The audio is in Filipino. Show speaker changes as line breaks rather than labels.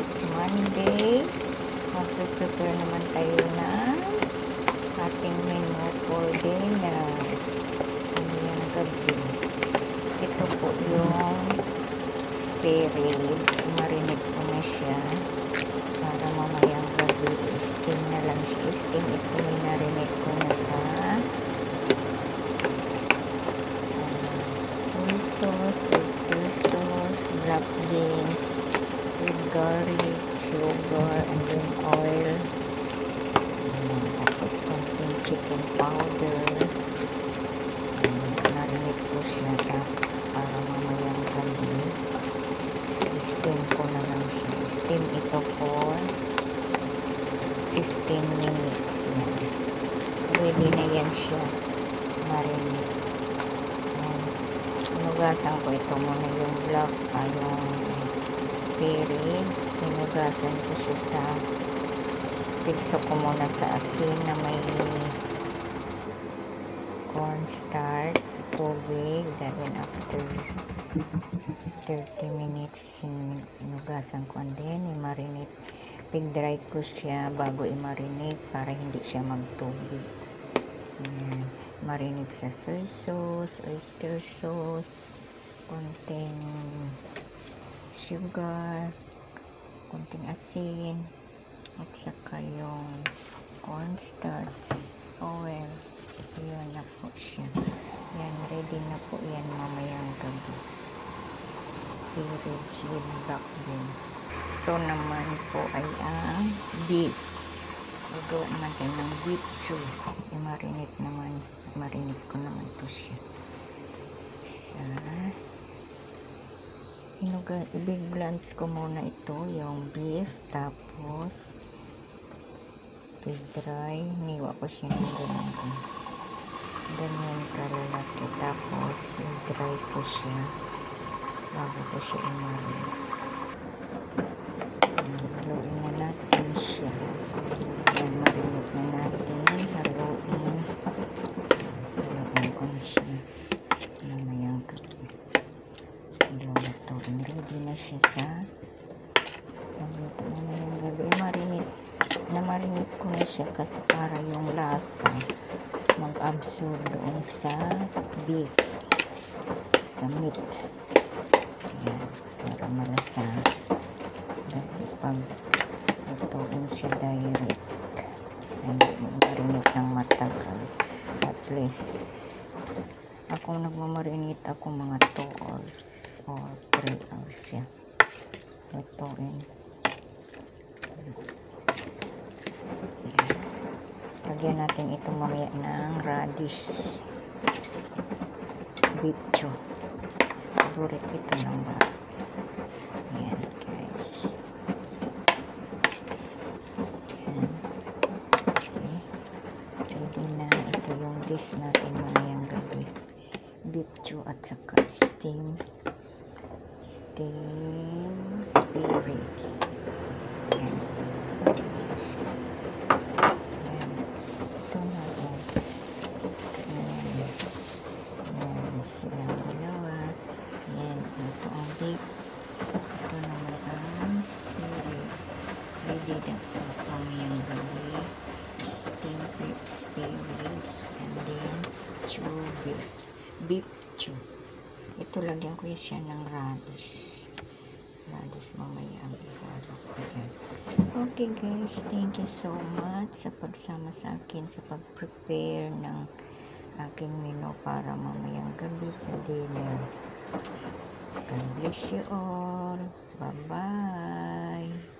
is Monday. Mag-prepare naman tayo ng ating menu for dinner. Ngayong gabi. Ito po yung spare ribs. Marinate ko na siya para mamayang gabi. Steam na lang siya. Steam ito, marinate ko na sa soy sauce, oyster sauce, black beans, with garlic, sugar, and then oil. Tapos konting chicken powder. Marinate ko siya para mamayang gabi. Steam ko na lang siya. Steam ito for 15 minutes. Ready na yan siya. Marinate. Hinugasan ko ito muna yung yung spare ribs. Hinugasan ko siya sa pilso ko muna sa asin na may cornstarch sa tubig. Then after 30 minutes hinugasan ko, and then i-marinate. Pig-dry ko siya bago i-marinate para hindi siya magtubig. Marinate sa soy sauce, oyster sauce, konting sugar, konting asin, at saka yung cornstarch, oil. Yun na po siya. Yan, ready na po yan mamayang gabi. Spinach with black beans. Ito naman po ay ang beef. Gagawa naman tayo ng beef chew. Marinate ko naman ito siya. I-glance ko muna ito, yung beef. Tapos, i-dry. Niwa ko siya ng ganyan kalalaki. Tapos, i-dry ko siya bago ko siya i-marinate. Haluin na natin siya. Yan, marinate na natin. Haluin ko na siya. Mamayang gabi. Ilulutuin. Ready na siya sa magluto na mamayang gabi. Na-marinate ko na siya kasi para yung lasa mag-absorb doon sa beef, sa meat. Yan, para malasa. Kasi pag lutuin siya direct, hindi marinate ng matagal. At least, ako nagmamarinate ako mga 2 hours or 3 hours siya. Lutuin. Lagyan natin ito mamaya ng radish. Beef chew. Favorite ito ng bata. Ayan, guys. Ayan. See? Ready na. Ito yung dish natin mamayang gabi. Beef chew at saka steam spare ribs. Ayan. Silang dalawa. Yan, ito ang beef. Ito naman ang spare. Ready na po mamayang gabi. Steam spare ribs, and then chew beef chew. Ito, lagyan ko siya ng radish mamaya ang ihalo ko dyan. Okay guys, thank you so much sa pagsama sa akin sa pag-prepare ng aking menu para mamayang gabi sa dinner. God bless you all. Bye-bye.